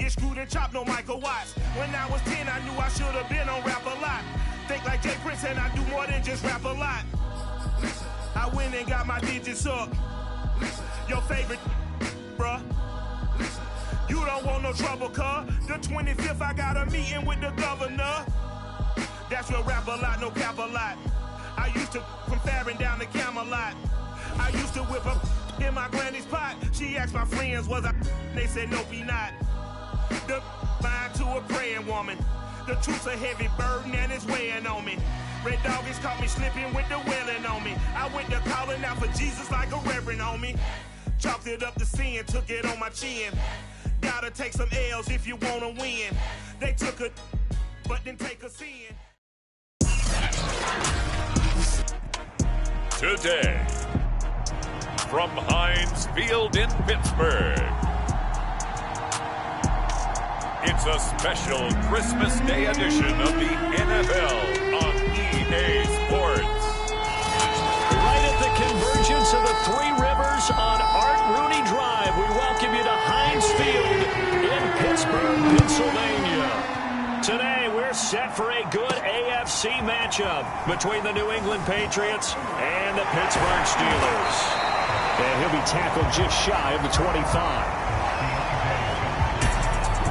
get screwed and chopped, no Michael Watts. When I was 10, I knew I should have been on Rap a Lot. Think like Jay Prince and I do more than just rap a lot. I went and got my digits up. Your favorite, bruh. You don't want no trouble, cuz. The 25th, I got a meeting with the governor. That's real rap a lot, no cap a lot. I used to from Farron down to Camelot. I used to whip up in my granny's pot. She asked my friends, was I? They said, nope, he not. The line to a praying woman. The truth's a heavy burden and it's weighing on me. Red Doggies caught me slipping with the wailing on me. I went to calling out for Jesus like a reverend on me. Chalked it up to sin, took it on my chin. Gotta take some L's if you wanna win. They took a, but didn't take a sin. Today, from Heinz Field in Pittsburgh, it's a special Christmas Day edition of the NFL on EA Sports. Right at the convergence of the Three Rivers on Art Rooney Drive, we welcome you to Heinz Field in Pittsburgh, Pennsylvania. Today, we're set for a good AFC matchup between the New England Patriots and the Pittsburgh Steelers. And he'll be tackled just shy of the 25.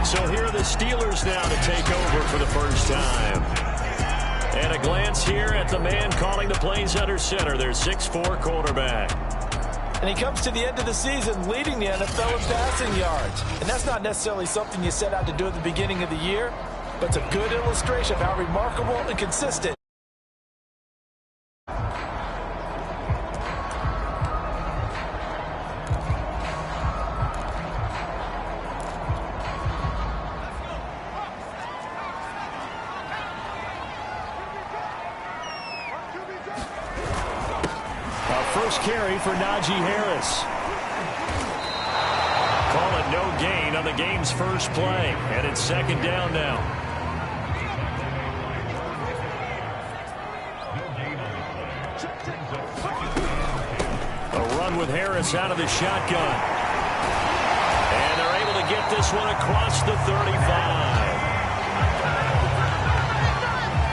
So here are the Steelers now to take over for the first time. And a glance here at the man calling the plays under center, their 6'4" quarterback. And he comes to the end of the season leading the NFL in passing yards. And that's not necessarily something you set out to do at the beginning of the year, but it's a good illustration of how remarkable and consistent. First carry for Najee Harris. Call it no gain on the game's first play, and it's second down now. A run with Harris out of the shotgun. And they're able to get this one across the 35.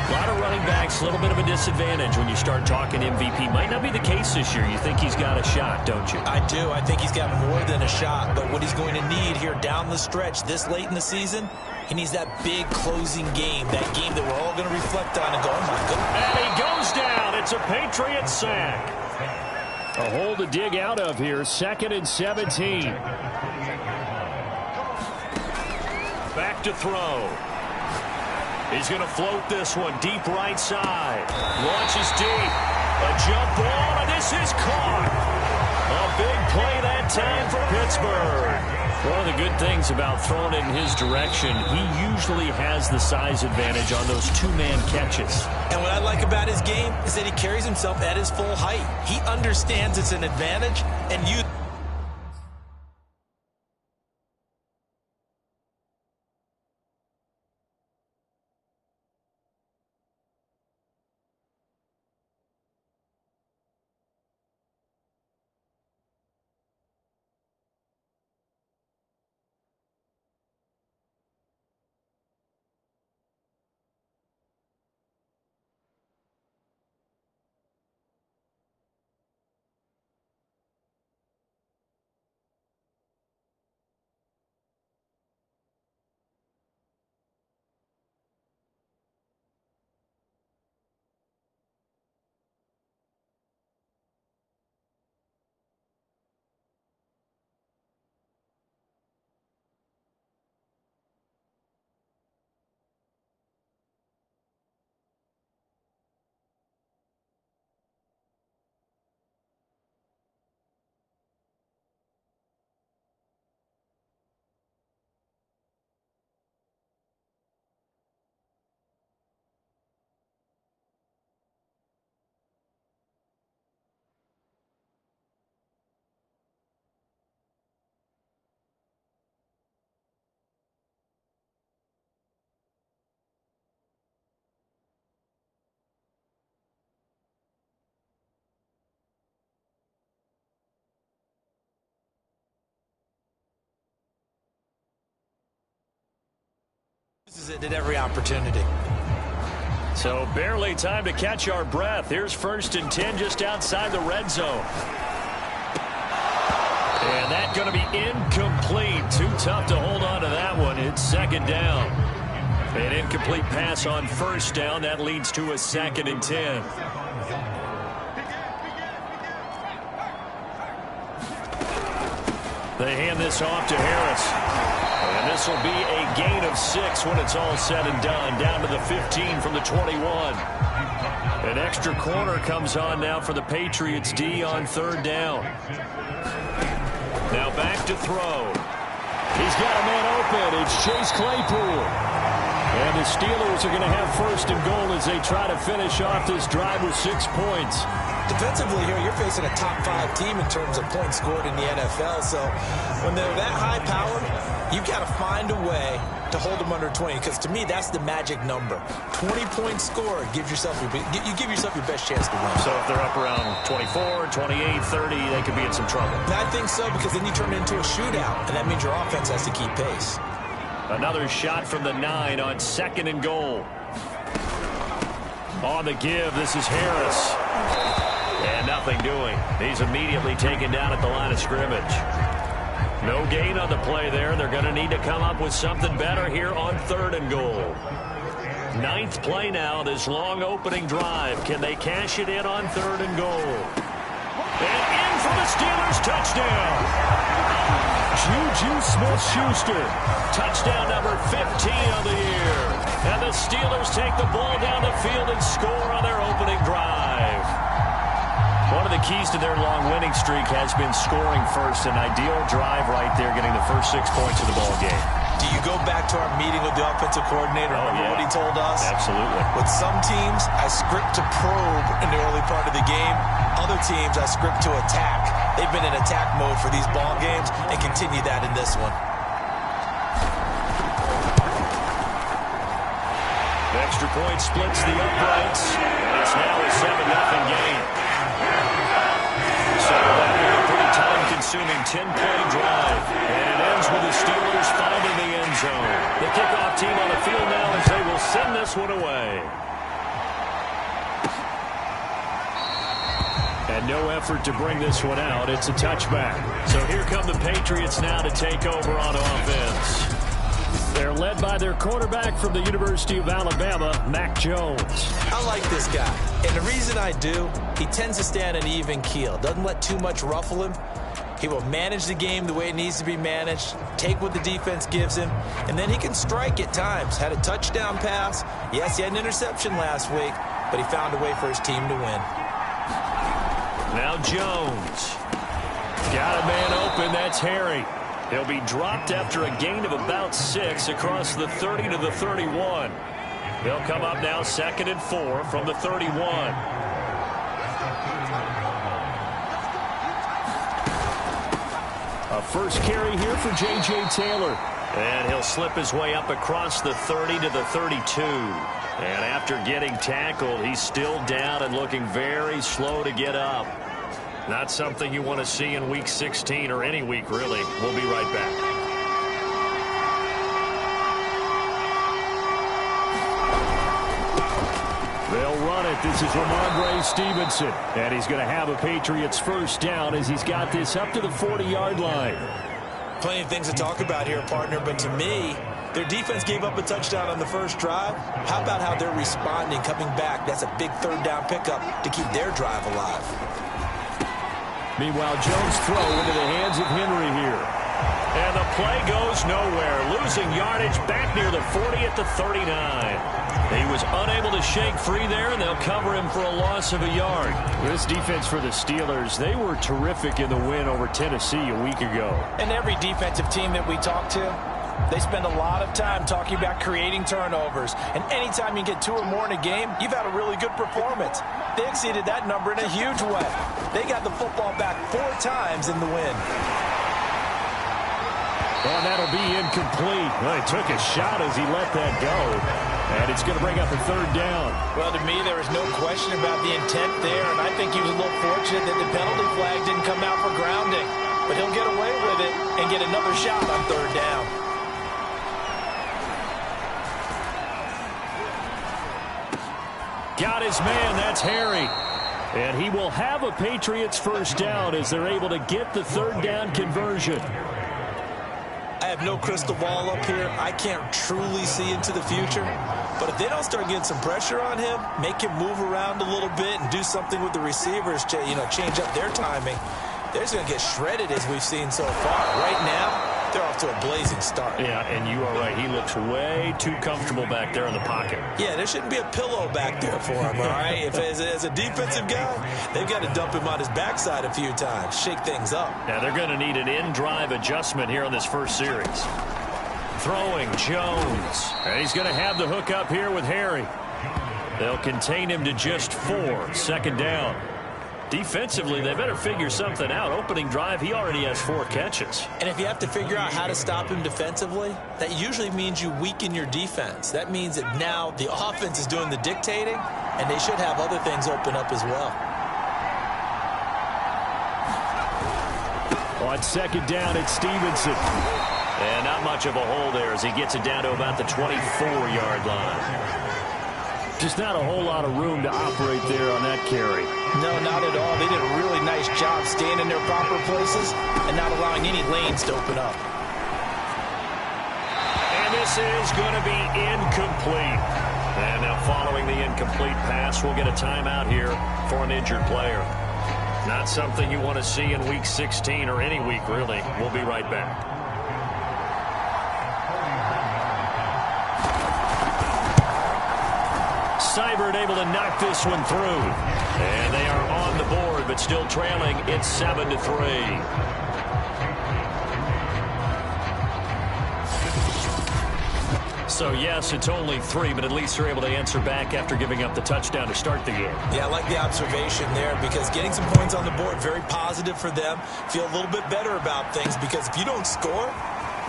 A lot of running backs, a little bit of a disadvantage when you start talking MVP. Might not be the case this year. You think he's got a shot, don't you? I do. I think he's got more than a shot. But what he's going to need here down the stretch this late in the season, he needs that big closing game, that game that we're all going to reflect on and go, oh, my goodness. And he goes down. It's a Patriot sack. A hole to dig out of here. 2nd and 17. Back to throw. He's going to float this one deep right side. Launches deep. A jump ball, and this is caught. A big play that time for Pittsburgh. One of the good things about throwing it in his direction, he usually has the size advantage on those two-man catches. And what I like about his game is that he carries himself at his full height. He understands it's an advantage, and you Uses it at every opportunity. So barely time to catch our breath. Here's 1st and 10 just outside the red zone. And that's going to be incomplete. Too tough to hold on to that one. It's 2nd down. An incomplete pass on 1st down. That leads to a 2nd and 10. They hand this off to Harris. And this will be a gain of 6 when it's all said and done. Down to the 15 from the 21. An extra corner comes on now for the Patriots D on 3rd down. Now back to throw. He's got a man open. It's Chase Claypool. And the Steelers are going to have 1st and goal as they try to finish off this drive with 6 points. Defensively here, you're facing a top 5 team in terms of points scored in the NFL. So when they're that high powered, you've got to find a way to hold them under 20. Because to me, that's the magic number. 20 points scored gives yourself your best chance to win. So if they're up around 24, 28, 30, they could be in some trouble. I think so, because then you turn it into a shootout, and that means your offense has to keep pace. Another shot from the 9 on 2nd and goal. On the give, this is Harris. And nothing doing. He's immediately taken down at the line of scrimmage. No gain on the play there. They're going to need to come up with something better here on 3rd and goal. 9th play now, this long opening drive. Can they cash it in on 3rd and goal? And in for the Steelers, touchdown. Juju Smith-Schuster, touchdown number 15 of the year. And the Steelers take the ball down the field and score on their opening drive. One of the keys to their long winning streak has been scoring first. An ideal drive right there, getting the first 6 points of the ball game. Do you go back to our meeting with the offensive coordinator? Remember what he told us? Absolutely. With some teams, I script to probe in the early part of the game. Other teams, I script to attack. They've been in attack mode for these ball games and continue that in this one. The extra point splits the uprights. And it's now a 7-0 game. So that'll be a pretty time-consuming 10-play drive. And it ends with the Steelers finding the end zone. The kickoff team on the field now as they will send this one away. And no effort to bring this one out. It's a touchback. So here come the Patriots now to take over on offense. They're led by their quarterback from the University of Alabama, Mac Jones. I like this guy. And the reason I do, he tends to stay on an even keel. Doesn't let too much ruffle him. He will manage the game the way it needs to be managed, take what the defense gives him, and then he can strike at times. Had a touchdown pass. Yes, he had an interception last week, but he found a way for his team to win. Now Jones. Got a man open. That's Harry. He'll be dropped after a gain of about 6 across the 30 to the 31. They'll come up now 2nd and 4 from the 31. A first carry here for J.J. Taylor. And he'll slip his way up across the 30 to the 32. And after getting tackled, he's still down and looking very slow to get up. Not something you want to see in Week 16 or any week, really. We'll be right back. They'll run it. This is Ramondre Stevenson. And he's going to have a Patriots first down as he's got this up to the 40-yard line. Plenty of things to talk about here, partner, but to me, their defense gave up a touchdown on the first drive. How about how they're responding, coming back? That's a big 3rd down pickup to keep their drive alive. Meanwhile, Jones' throw into the hands of Henry here. And the play goes nowhere. Losing yardage back near the 40 at the 39. He was unable to shake free there, and they'll cover him for a loss of a yard. This defense for the Steelers, they were terrific in the win over Tennessee a week ago. And every defensive team that we talk to, they spend a lot of time talking about creating turnovers. And anytime you get 2 or more in a game, you've had a really good performance. They exceeded that number in a huge way. They got the football back 4 times in the win. And that'll be incomplete. Well, he took a shot as he let that go. And it's going to bring up a 3rd down. Well, to me, there was no question about the intent there. And I think he was a little fortunate that the penalty flag didn't come out for grounding. But he'll get away with it and get another shot on 3rd down. Got his man. That's Harry. And he will have a Patriots first down as they're able to get the third down conversion. I have no crystal ball up here. I can't truly see into the future. But if they don't start getting some pressure on him, make him move around a little bit and do something with the receivers, change up their timing, they're just going to get shredded as we've seen so far. Right now, they're off to a blazing start. Yeah, and you are right. He looks way too comfortable back there in the pocket. Yeah, there shouldn't be a pillow back there for him, all right? If as a defensive guy, they've got to dump him on his backside a few times, shake things up. Now, they're going to need an in-drive adjustment here on this first series. Throwing Jones. And he's going to have the hook up here with Harry. They'll contain him to just 4. Second down. Defensively, they better figure something out. Opening drive, he already has 4 catches. And if you have to figure out how to stop him defensively, that usually means you weaken your defense. That means that now the offense is doing the dictating, and they should have other things open up as well. On second down, it's Stevenson. And not much of a hole there as he gets it down to about the 24-yard line. Just not a whole lot of room to operate there on that carry. No, not at all. They did a really nice job staying in their proper places and not allowing any lanes to open up. And this is going to be incomplete. And now following the incomplete pass, we'll get a timeout here for an injured player. Not something you want to see in Week 16 or any week, really. We'll be right back. Seibert able to knock this one through. And they are on the board, but still trailing. It's 7-3. So, yes, it's only 3, but at least they're able to answer back after giving up the touchdown to start the game. Yeah, I like the observation there because getting some points on the board, very positive for them. Feel a little bit better about things because if you don't score,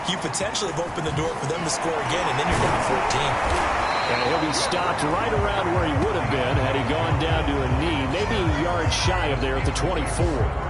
you potentially have opened the door for them to score again, and then you're down 14. And he'll be stopped right around where he would have been had he gone down to a knee, maybe a yard shy of there at the 24.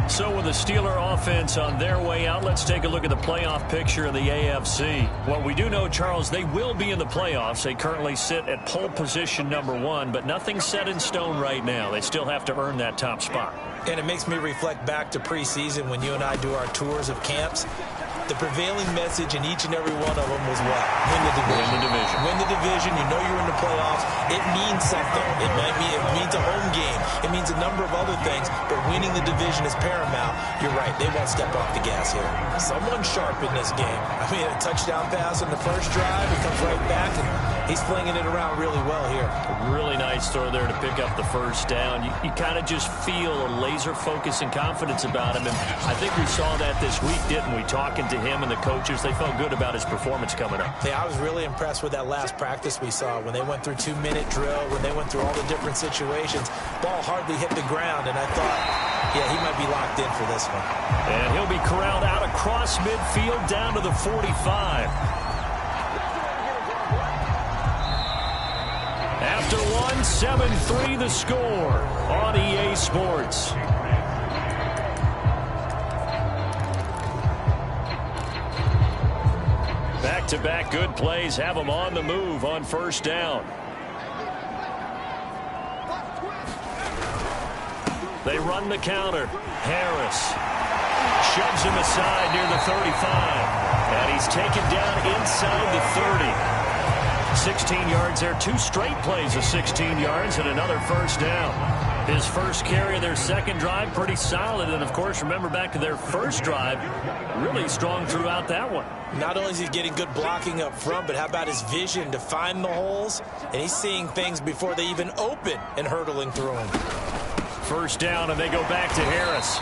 So with the Steeler offense on their way out, let's take a look at the playoff picture in the AFC. What we do know, Charles, they will be in the playoffs. They currently sit at pole position number 1, but nothing's set in stone right now. They still have to earn that top spot. And it makes me reflect back to preseason when you and I do our tours of camps. The prevailing message in each and every one of them was what? Win the division. Win the division. Win the division. You know you're in the playoffs. It means something. It means a home game. It means a number of other things, but winning the division is paramount. You're right. They won't step off the gas here. Someone sharp in this game. I mean, a touchdown pass on the first drive. He comes right back, and he's flinging it around really well here. A really nice throw there to pick up the first down. You kind of just feel a laser focus and confidence about him, and I think we saw that this week, didn't we? Talking to him and the coaches, they felt good about his performance coming up. Yeah, I was really impressed with that last practice we saw when they went through 2-minute drill, when they went through all the different situations. Ball hardly hit the ground, and I thought, yeah, he might be locked in for this one. And he'll be corralled out across midfield down to the 45. After one, 7-3 the score on EA Sports. Back-to-back good plays have them on the move on first down. They run the counter. Harris shoves him aside near the 35. And he's taken down inside the 30. 16 yards there. 2 straight plays of 16 yards and another first down. His first carry of their second drive, pretty solid. And, of course, remember back to their first drive, really strong throughout that one. Not only is he getting good blocking up front, but how about his vision to find the holes? And he's seeing things before they even open and hurtling through them. First down, and they go back to Harris.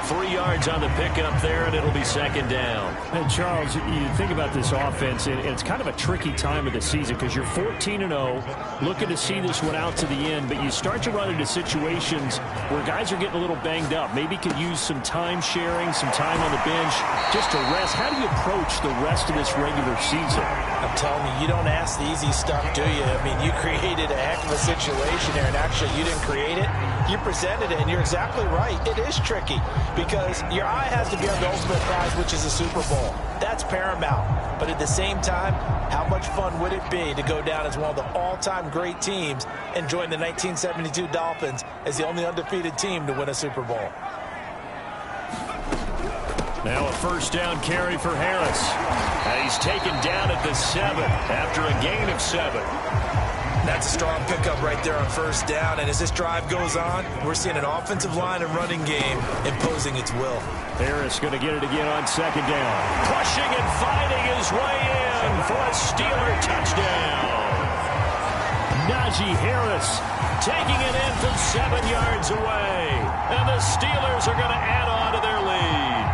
3 yards on the pickup there, and it'll be second down. And Charles, you think about this offense, and it's kind of a tricky time of the season because you're 14-0, looking to see this one out to the end, but you start to run into situations where guys are getting a little banged up. Maybe could use some time sharing, some time on the bench, just to rest. How do you approach the rest of this regular season? I'm telling you, you don't ask the easy stuff, do you? I mean, you created a heck of a situation there, and actually you didn't create it. You presented it, and you're exactly right. It is tricky. because your eye has to be on the ultimate prize, which is a Super Bowl. That's paramount. But at the same time, how much fun would it be to go down as one of the all-time great teams and join the 1972 Dolphins as the only undefeated team to win a Super Bowl? Now a first down carry for Harris. And he's taken down at the 7 after a gain of 7. That's a strong pickup right there on first down. And as this drive goes on, we're seeing an offensive line and running game imposing its will. Harris going to get it again on second down. Pushing and fighting his way in for a Steeler touchdown. Najee Harris taking it in from 7 yards away. And the Steelers are going to add on to their lead.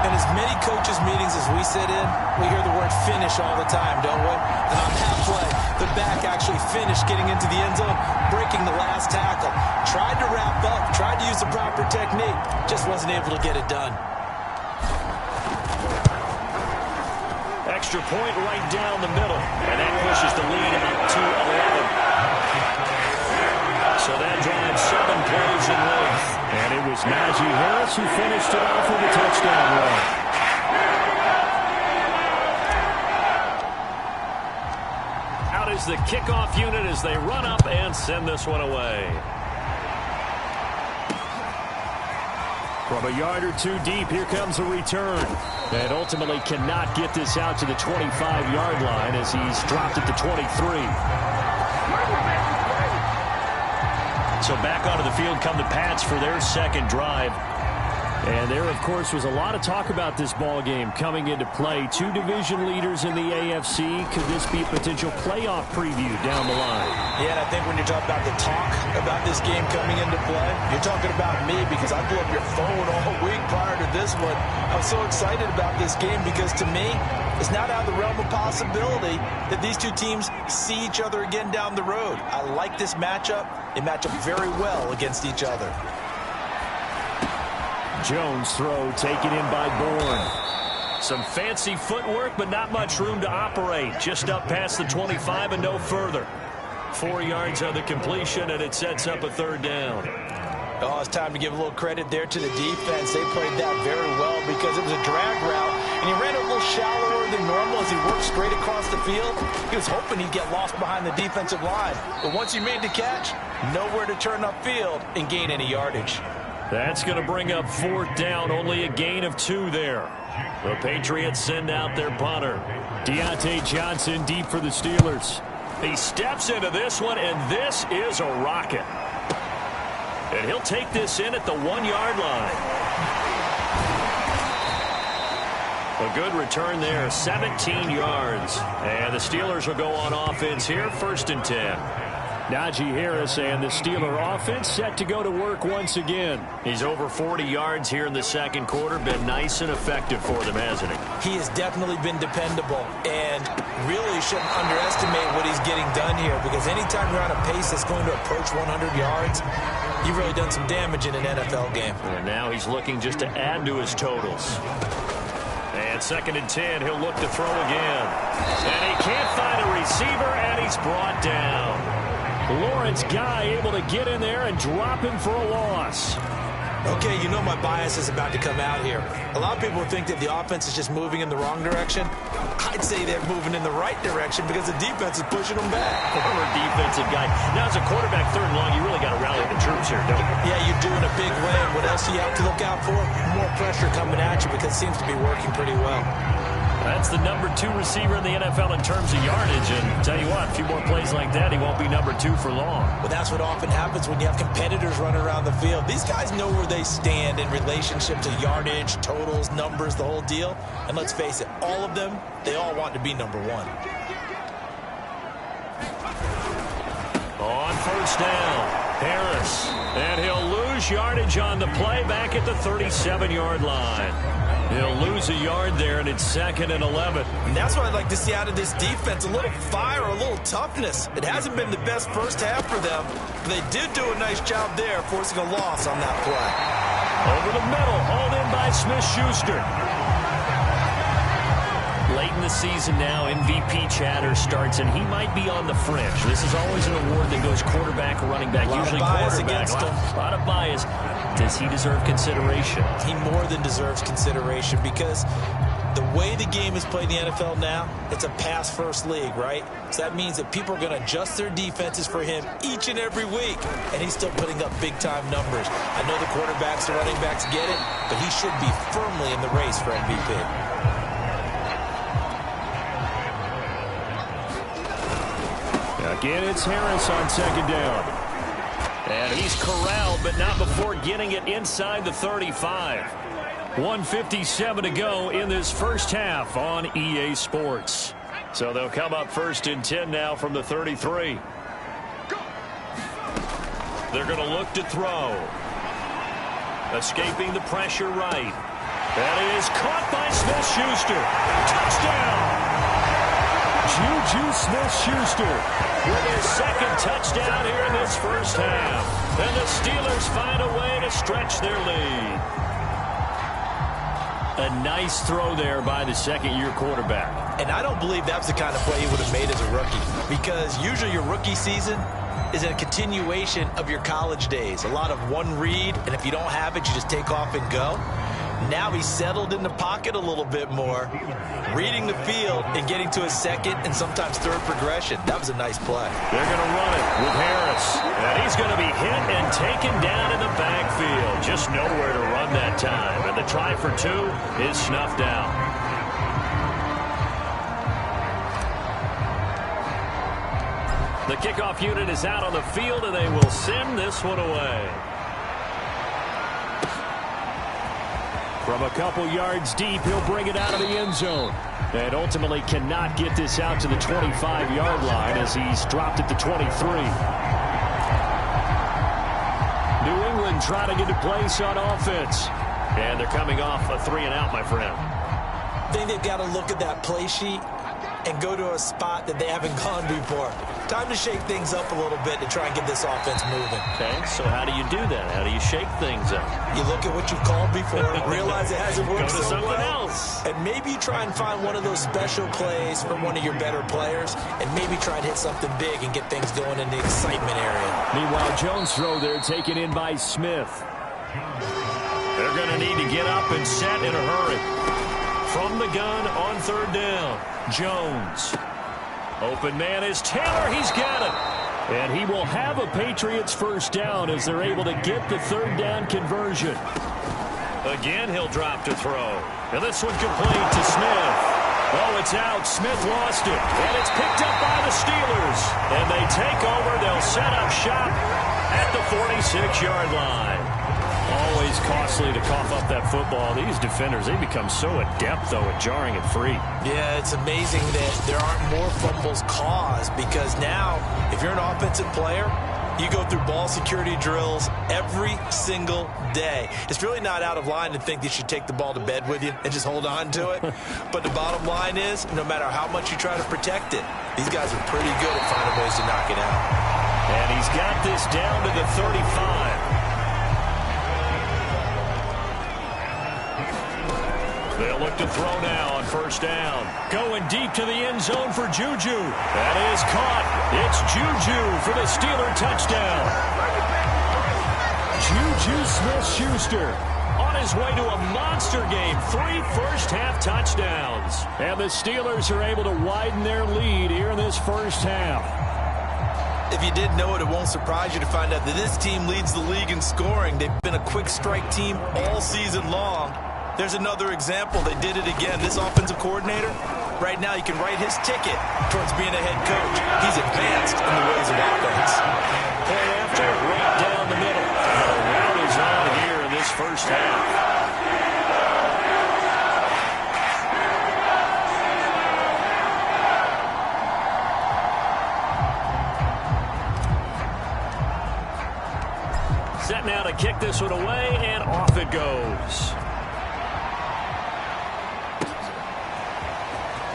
In as many coaches' meetings as we sit in, we hear the word finish all the time, don't we? And on that play, the back actually finished getting into the end zone, breaking the last tackle. Tried to wrap up, tried to use the proper technique, just wasn't able to get it done. Extra point right down the middle, and that pushes the lead up to 11. So that drives 7 plays in length. And it was Najee Harris who finished it off with a touchdown run. Out is the kickoff unit as they run up and send this one away. From a yard or two deep, here comes a return. And ultimately cannot get this out to the 25-yard line as he's dropped at the 23. So back onto the field come the Pats for their second drive. And there, of course, was a lot of talk about this ball game coming into play. 2 division leaders in the AFC. Could this be a potential playoff preview down the line? Yeah, and I think when you're talking about the talk about this game coming into play, you're talking about me because I blew up your phone all week prior to this one. I was so excited about this game because to me, it's not out of the realm of possibility that these two teams see each other again down the road. I like this matchup. They match up very well against each other. Jones throw taken in by Bourne. Some fancy footwork, but not much room to operate. Just up past the 25 and no further. 4 yards on the completion, and it sets up a third down. Oh, it's time to give a little credit there to the defense. They played that very well because it was a drag route, and he ran a little shallower than normal as he worked straight across the field. He was hoping he'd get lost behind the defensive line. But once he made the catch, nowhere to turn upfield and gain any yardage. That's going to bring up 4th down, only a gain of 2 there. The Patriots send out their punter. Deontay Johnson deep for the Steelers. He steps into this one, and this is a rocket. And he'll take this in at the 1-yard line. A good return there, 17 yards. And the Steelers will go on offense here, 1st and 10. Najee Harris and the Steeler offense set to go to work once again. He's over 40 yards here in the second quarter. Been nice and effective for them, hasn't he? He has definitely been dependable, and really shouldn't underestimate what he's getting done here because anytime you're on a pace that's going to approach 100 yards, you've really done some damage in an NFL game. And now he's looking just to add to his totals. And 2nd and 10, he'll look to throw again. And he can't find a receiver, and he's brought down. Lawrence Guy able to get in there and drop him for a loss. Okay, you know my bias is about to come out here. A lot of people think that the offense is just moving in the wrong direction. I'd say they're moving in the right direction because the defense is pushing them back. Former defensive guy. Now, as a quarterback, 3rd and long, you really got to rally the troops here, don't you? Yeah, you do in a big way. And what else do you have to look out for? More pressure coming at you because it seems to be working pretty well. That's the number 2 receiver in the NFL in terms of yardage. And tell you what, a few more plays like that, he won't be number 2 for long. Well, that's what often happens when you have competitors running around the field. These guys know where they stand in relationship to yardage, totals, numbers, the whole deal. And let's face it, all of them, they all want to be number 1. On 1st down, Harris. And he'll lose yardage on the play back at the 37-yard line. He'll lose a yard there, and it's 2nd and 11. And that's what I'd like to see out of this defense, a little fire, a little toughness. It hasn't been the best first half for them, but they did do a nice job there, forcing a loss on that play. Over the middle, hauled in by Smith-Schuster. Late in the season now, MVP chatter starts, and he might be on the fringe. This is always an award that goes quarterback, running back, usually quarterback. A lot of bias. Does he deserve consideration? He more than deserves consideration because the way the game is played in the NFL now, it's a pass-first league, right? So that means that people are going to adjust their defenses for him each and every week, and he's still putting up big-time numbers. I know the quarterbacks, the running backs get it, but he should be firmly in the race for MVP. Again, it's Harris on second down. And he's corralled, but not before getting it inside the 35. 1:57 to go in this first half on EA Sports. So they'll come up 1st and 10 now from the 33. They're going to look to throw. Escaping the pressure right. That is caught by Smith-Schuster. Touchdown! Juju Smith-Schuster with his second touchdown here in this first half. And the Steelers find a way to stretch their lead. A nice throw there by the second-year quarterback. And I don't believe that was the kind of play he would have made as a rookie, because usually your rookie season is a continuation of your college days. A lot of one read, and if you don't have it, you just take off and go. Now he's settled in the pocket a little bit more, reading the field and getting to his second and sometimes third progression. That was a nice play. They're going to run it with Harris. And he's going to be hit and taken down in the backfield. Just nowhere to run that time. And the try for 2 is snuffed out. The kickoff unit is out on the field, and they will send this one away. From a couple yards deep, he'll bring it out of the end zone. And ultimately cannot get this out to the 25-yard line as he's dropped at the 23. New England trying to get a place on offense. And they're coming off a 3 and out, my friend. I think they've got to look at that play sheet and go to a spot that they haven't gone before. Time to shake things up a little bit to try and get this offense moving. Okay, so how do you do that? How do you shake things up? You look at what you've called before, realize it hasn't worked Go to so something well, else. and maybe you try and find one of those special plays from one of your better players, and maybe try and hit something big and get things going in the excitement area. Meanwhile, Jones' throw there taken in by Smith. They're going to need to get up and set in a hurry. From the gun on 3rd down, Jones. Open man is Taylor. He's got it. And he will have a Patriots first down as they're able to get the 3rd down conversion. Again, he'll drop to throw. And this one complete to Smith. Oh, it's out. Smith lost it. And it's picked up by the Steelers. And they take over. They'll set up shop at the 46-yard line. Always costly to cough up that football. These defenders, they become so adept, though, at jarring it free. Yeah, it's amazing that there aren't more fumbles caused, because now, if you're an offensive player, you go through ball security drills every single day. It's really not out of line to think that you should take the ball to bed with you and just hold on to it. But the bottom line is, no matter how much you try to protect it, these guys are pretty good at finding ways to knock it out. And he's got this down to the 35. They'll look to throw now on 1st down. Going deep to the end zone for Juju. That is caught. It's Juju for the Steeler touchdown. Juju Smith-Schuster on his way to a monster game. 3 first-half touchdowns. And the Steelers are able to widen their lead here in this first half. If you didn't know it, it won't surprise you to find out that this team leads the league in scoring. They've been a quick strike team all season long. There's another example. They did it again. This offensive coordinator, right now, he can write his ticket towards being a head coach. He's advanced in the ways of offense. Play after, right down the middle. The route is on here in this first half. Set now to kick this one away, and off it goes.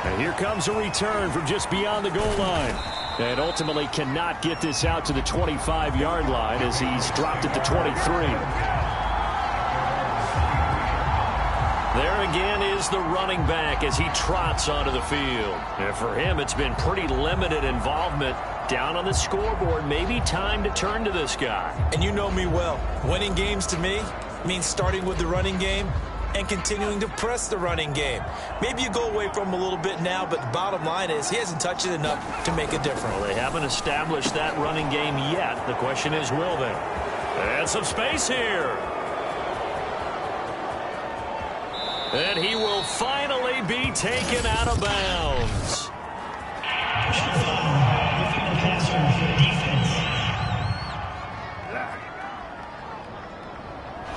And here comes a return from just beyond the goal line. And ultimately cannot get this out to the 25-yard line as he's dropped at the 23. There again is the running back as he trots onto the field. And for him, it's been pretty limited involvement Down on the scoreboard, maybe time to turn to this guy. And you know me well. Winning games to me means starting with the running game and continuing to press the running game. Maybe you go away from him a little bit now, but the bottom line is he hasn't touched it enough to make a difference. Well, they haven't established that running game yet. The question is, will they? And some space here. And he will finally be taken out of bounds.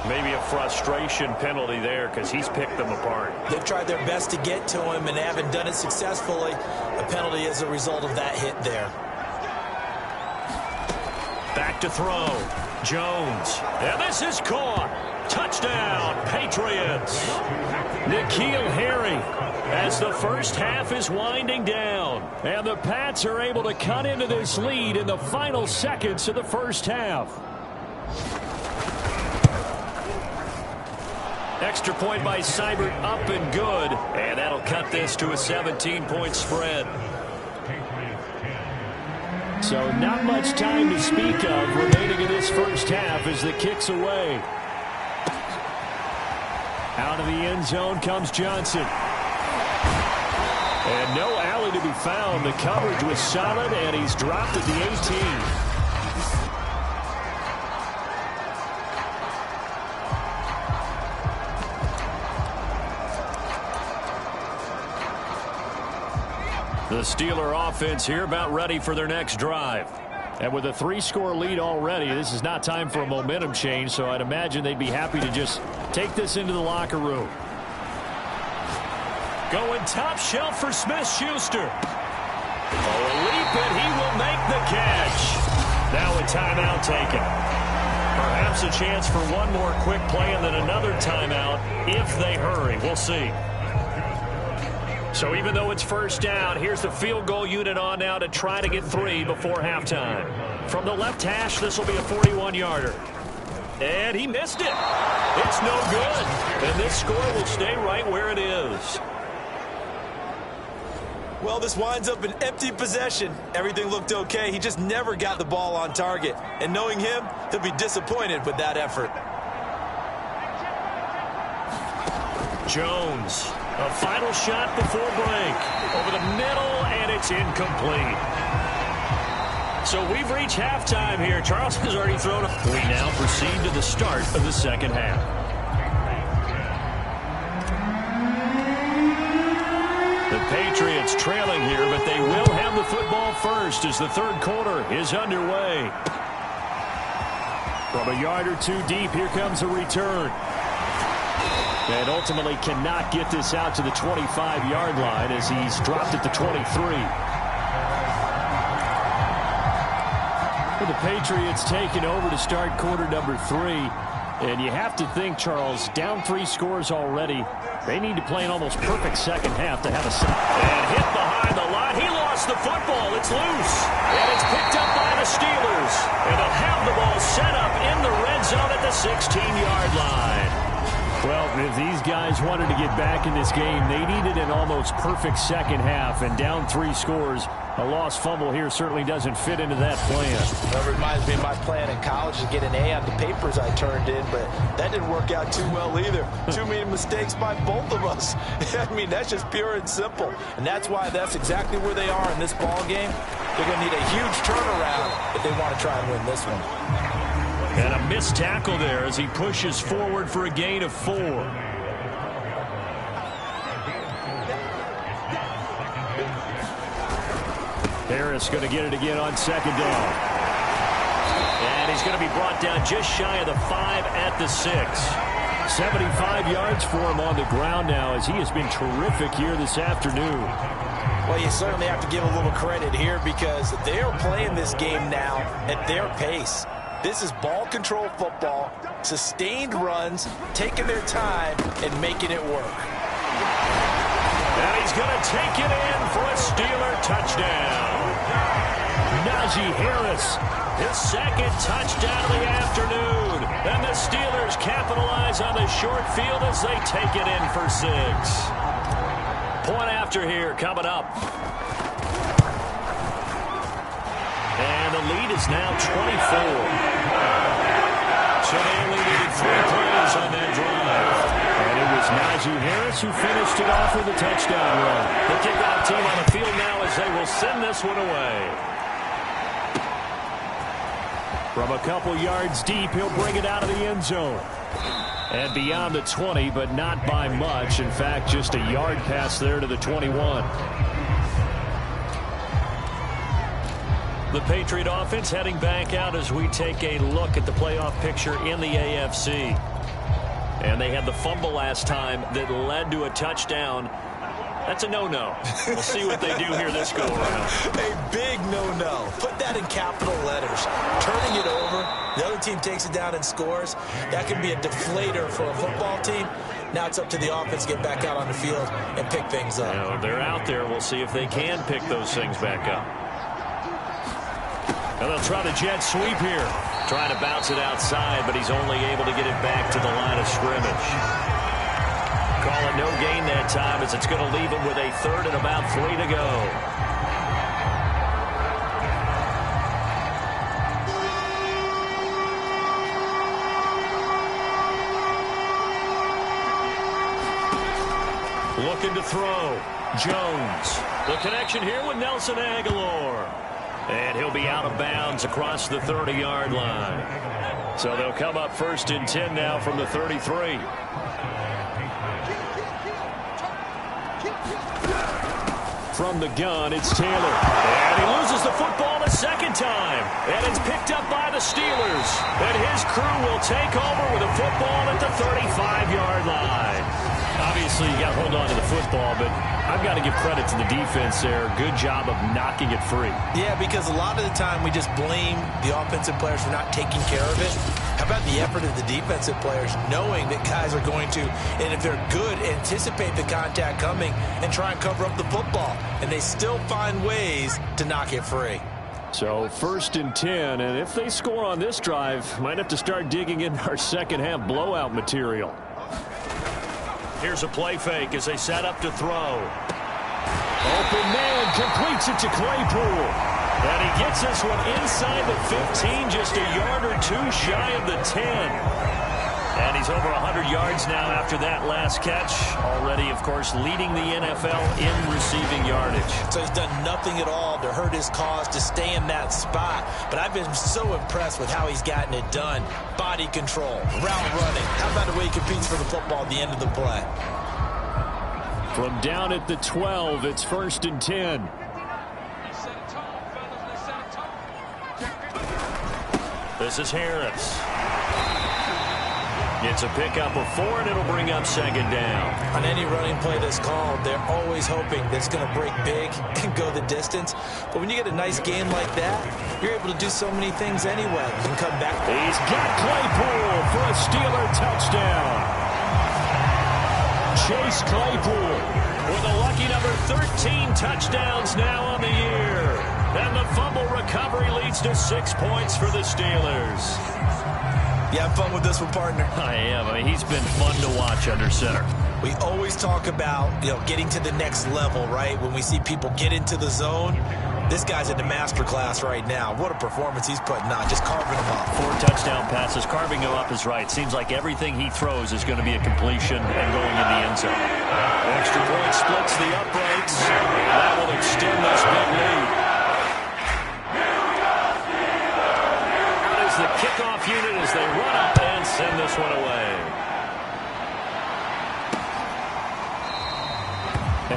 Maybe a frustration penalty there because he's picked them apart. They've tried their best to get to him and haven't done it successfully. A penalty is a result of that hit there. Back to throw. Jones. And this is caught. Touchdown, Patriots. N'Keal Harry as the first half is winding down. And the Pats are able to cut into this lead in the final seconds of the first half. Extra point by Seibert, up and good. And that'll cut this to a 17-point spread. So not much time to speak of remaining in this first half as the kick's away. Out of the end zone comes Johnson. And no alley to be found. The coverage was solid, and he's dropped at the 18. The Steeler offense here about ready for their next drive. And with a 3-score lead already, this is not time for a momentum change, so I'd imagine they'd be happy to just take this into the locker room. Going top shelf for Smith-Schuster. Oh, a leap, and he will make the catch. Now a timeout taken. Perhaps a chance for one more quick play and then another timeout if they hurry. We'll see. So even though it's first down, here's the field goal unit on now to try to get 3 before halftime. From the left hash, this will be a 41-yarder. And he missed it. It's no good. And this score will stay right where it is. Well, this winds up an empty possession. Everything looked okay. He just never got the ball on target. And knowing him, he'll be disappointed with that effort. Jones. A final shot before break. Over the middle, and it's incomplete. So we've reached halftime here. Charles has already thrown a... We now proceed to the start of the second half. The Patriots trailing here, but they will have the football first as the third quarter is underway. From a yard or two deep, here comes a return. And ultimately cannot get this out to the 25-yard line as he's dropped at the 23. Well, the Patriots taking over to start quarter number 3. And you have to think, Charles, down 3 scores already. They need to play an almost perfect second half to have a second. And hit behind the line. He lost the football. It's loose. And it's picked up by the Steelers. And they'll have the ball set up in the red zone at the 16-yard line. Well, if these guys wanted to get back in this game, they needed an almost perfect second half, and down 3 scores. A lost fumble here certainly doesn't fit into that plan. That reminds me of my plan in college to get an A on the papers I turned in, but that didn't work out too well either. Too many mistakes by both of us. I mean, that's just pure and simple. And that's why that's exactly where they are in this ball game. They're going to need a huge turnaround if they want to try and win this one. And a missed tackle there as he pushes forward for a gain of 4. Harris going to get it again on second down. And he's going to be brought down just shy of the 5 at the 6. 75 yards for him on the ground now as he has been terrific here this afternoon. Well, you certainly have to give a little credit here because they are playing this game now at their pace. This is ball control football, sustained runs, taking their time, and making it work. And he's going to take it in for a Steeler touchdown. Najee Harris, his second touchdown of the afternoon. And the Steelers capitalize on the short field as they take it in for 6. Point after here coming up. And the lead is now 24. So they only needed 3 plays on that drive. And it was Najee Harris who finished it off with a touchdown run. The kickoff team on the field now as they will send this one away. From a couple yards deep, he'll bring it out of the end zone. And beyond the 20, but not by much. In fact, just a yard pass there to the 21. The Patriot offense heading back out as we take a look at the playoff picture in the AFC. And they had the fumble last time that led to a touchdown. That's a no-no. We'll see what they do here this go-around. A big no-no. Put that in capital letters. Turning it over, the other team takes it down and scores. That can be a deflator for a football team. Now it's up to the offense to get back out on the field and pick things up. Now, they're out there. We'll see if they can pick those things back up. And they'll try the jet sweep here. Trying to bounce it outside, but he's only able to get it back to the line of scrimmage. Call it no gain that time as it's going to leave him with a 3rd and about 3 to go. Looking to throw. Jones. The connection here with Nelson Aguilar. And he'll be out of bounds across the 30-yard line. So they'll come up 1st and 10 now from the 33. From the gun, it's Taylor. And he loses the football a second time. And it's picked up by the Steelers. And his crew will take over with a football at the 35-yard line. Obviously, you got to hold on to the football, but I've got to give credit to the defense there. Good job of knocking it free. Yeah, because a lot of the time we just blame the offensive players for not taking care of it. How about the effort of the defensive players knowing that guys are going to, and if they're good, anticipate the contact coming and try and cover up the football. And they still find ways to knock it free. So 1st and 10, and if they score on this drive, might have to start digging in our second half blowout material. Here's a play fake as they set up to throw. Open man completes it to Claypool. And he gets this one inside the 15, just a yard or 2 shy of the 10. And he's over 100 yards now after that last catch. Already, of course, leading the NFL in receiving yardage. So he's done nothing at all to hurt his cause, to stay in that spot. But I've been so impressed with how he's gotten it done. Body control, route running. How about the way he competes for the football at the end of the play? From down at the 12, it's 1st and 10. This is Harris. Gets a pickup of 4, and it'll bring up 2nd down. On any running play that's called, they're always hoping that it's going to break big and go the distance. But when you get a nice game like that, you're able to do so many things anyway. You can come back. He's got Claypool for a Steeler touchdown. Chase Claypool with a lucky number 13 touchdowns now on the year. And the fumble recovery leads to 6 points for the Steelers. You have fun with this one, partner? I am. I mean, he's been fun to watch under center. We always talk about, getting to the next level, right? When we see people get into the zone, this guy's in the master class right now. What a performance he's putting on, just carving them up. 4 touchdown passes. Carving them up is right. Seems like everything he throws is going to be a completion and going in the end zone. Extra point splits the uprights. That will extend this big lead. The kickoff unit as they run up and send this one away.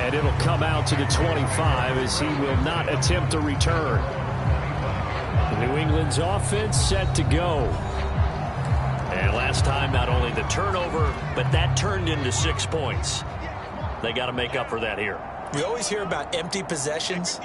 And it'll come out to the 25 as he will not attempt a return. New England's offense set to go. And last time, not only the turnover, but that turned into 6 points. They got to make up for that here. We always hear about empty possessions,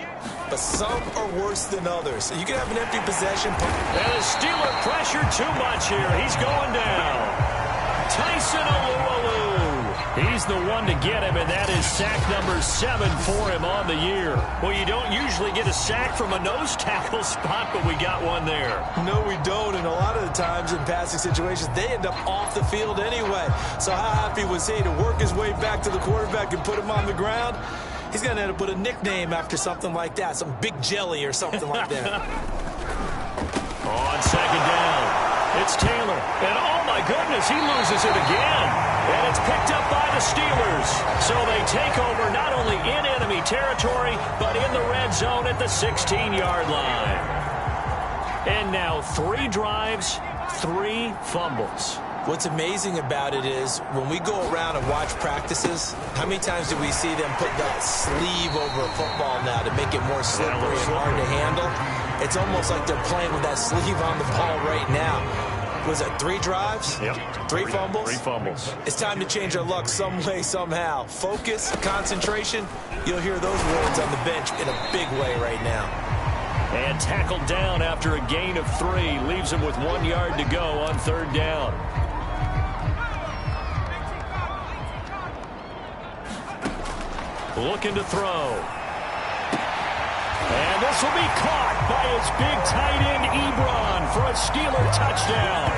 but some are worse than others. So you can have an empty possession. And the Steeler pressure too much here. He's going down. Tyson Alualu. He's the one to get him, and that is sack number 7 for him on the year. Well, you don't usually get a sack from a nose tackle spot, but we got one there. No, we don't, and a lot of the times in passing situations, they end up off the field anyway. So how happy was he to work his way back to the quarterback and put him on the ground? He's going to end up with a nickname after something like that, some Big Jelly or something like that. On second down, it's Taylor. And oh my goodness, he loses it again. And it's picked up by the Steelers. So they take over not only in enemy territory, but in the red zone at the 16-yard line. And now 3 drives, 3 fumbles. What's amazing about it is when we go around and watch practices, how many times do we see them put that sleeve over a football now to make it more slippery and hard to handle? It's almost like they're playing with that sleeve on the ball right now. Was it 3 drives? Yep. 3 fumbles? 3 fumbles. It's time to change our luck some way, somehow. Focus, concentration, you'll hear those words on the bench in a big way right now. And tackled down after a gain of 3. Leaves him with 1 yard to go on 3rd down. Looking to throw. And this will be caught by his big tight end, Ebron, for a Steeler touchdown.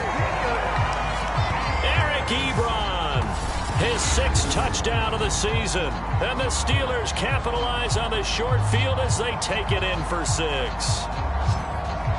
Eric Ebron, his 6th touchdown of the season. And the Steelers capitalize on the short field as they take it in for 6.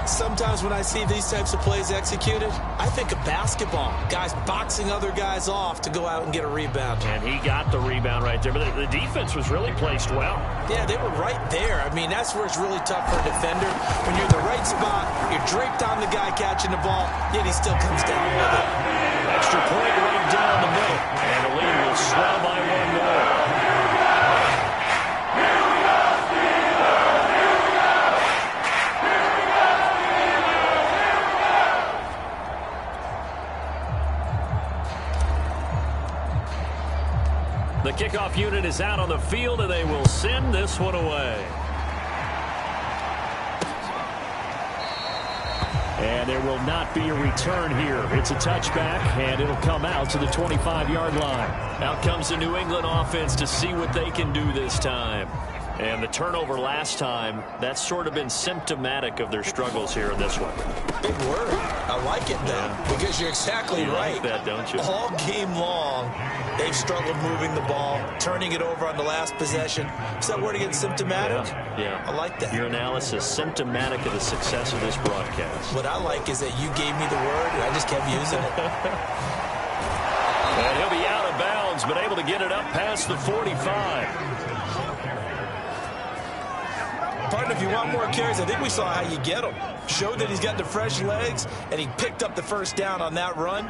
Sometimes when I see these types of plays executed, I think of basketball. Guys boxing other guys off to go out and get a rebound. And he got the rebound right there, but the defense was really placed well. Yeah, they were right there. I mean, that's where it's really tough for a defender. When you're in the right spot, you're draped on the guy catching the ball, yet he still comes down with it. Extra point right down the middle, and the lead will swell by 1 more. The kickoff unit is out on the field, and they will send this one away. And there will not be a return here. It's a touchback, and it'll come out to the 25-yard line. Out comes the New England offense to see what they can do this time. And the turnover last time, that's sort of been symptomatic of their struggles here in this one. Big word. I like it, though, because you're exactly right. You like that, don't you? All game long, they've struggled moving the ball, turning it over on the last possession. Is that word again, symptomatic? Yeah. I like that. Your analysis, symptomatic of the success of this broadcast. What I like is that you gave me the word, and I just kept using it. And he'll be out of bounds, but able to get it up past the 45. Partner, if you want more carries, I think we saw how you get them. Showed that he's got the fresh legs, and he picked up the first down on that run.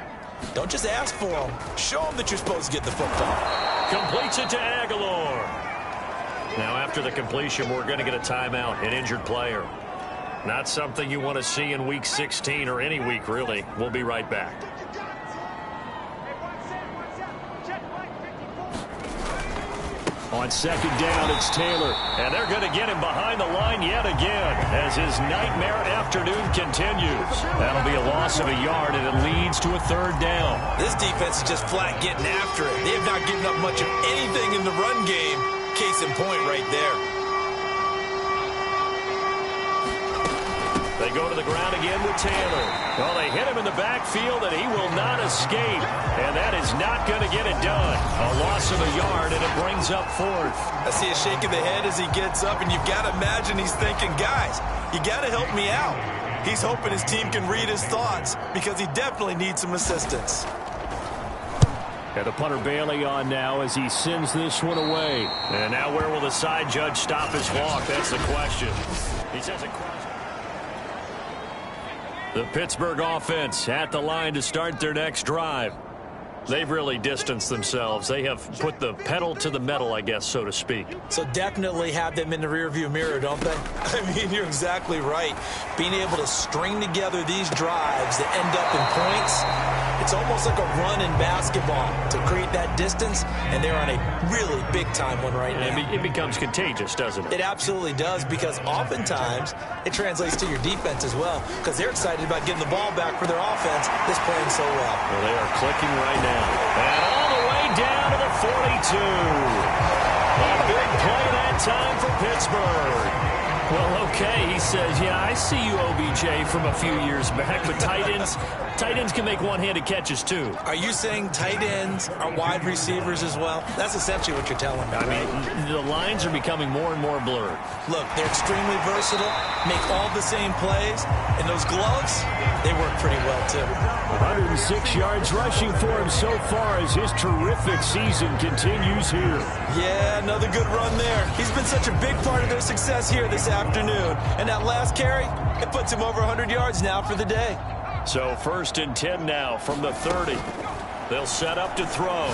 Don't just ask for them. Show them that you're supposed to get the football. Completes it to Aguilar. Now, after the completion, we're going to get a timeout, an injured player. Not something you want to see in Week 16 or any week, really. We'll be right back. On second down, it's Taylor. And they're going to get him behind the line yet again as his nightmare afternoon continues. That'll be a loss of a yard, and it leads to a 3rd down. This defense is just flat getting after it. They have not given up much of anything in the run game. Case in point right there. They go to the ground again with Taylor. Well, they hit him in the backfield, and he will not escape. And that is not going to get it done. A loss of a yard, and it brings up 4th. I see a shake of the head as he gets up, and you've got to imagine he's thinking, guys, you got to help me out. He's hoping his team can read his thoughts because he definitely needs some assistance. And the punter Bailey on now as he sends this one away. And now where will the side judge stop his walk? That's the question. He says it. The Pittsburgh offense at the line to start their next drive. They've really distanced themselves. They have put the pedal to the metal, I guess, so to speak. So definitely have them in the rearview mirror, don't they? I mean, you're exactly right. Being able to string together these drives that end up in points, it's almost like a run in basketball to create that distance, and they're on a really big-time one right now. It becomes contagious, doesn't it? It absolutely does, because oftentimes it translates to your defense as well, because they're excited about getting the ball back for their offense that's playing so well. Well, they are clicking right now. And all the way down to the 42. A big play that time for Pittsburgh. Well, okay, he says, yeah, I see you, OBJ, from a few years back, but tight ends can make one-handed catches, too. Are you saying tight ends are wide receivers as well? That's essentially what you're telling me, I mean, the lines are becoming more and more blurred. Look, they're extremely versatile, make all the same plays, and those gloves, they work pretty well, too. 106 yards rushing for him so far as his terrific season continues here. Yeah, another good run there. He's been such a big part of their success here this afternoon. And that last carry, it puts him over 100 yards now for the day. So 1st and 10 now from the 30. They'll set up to throw.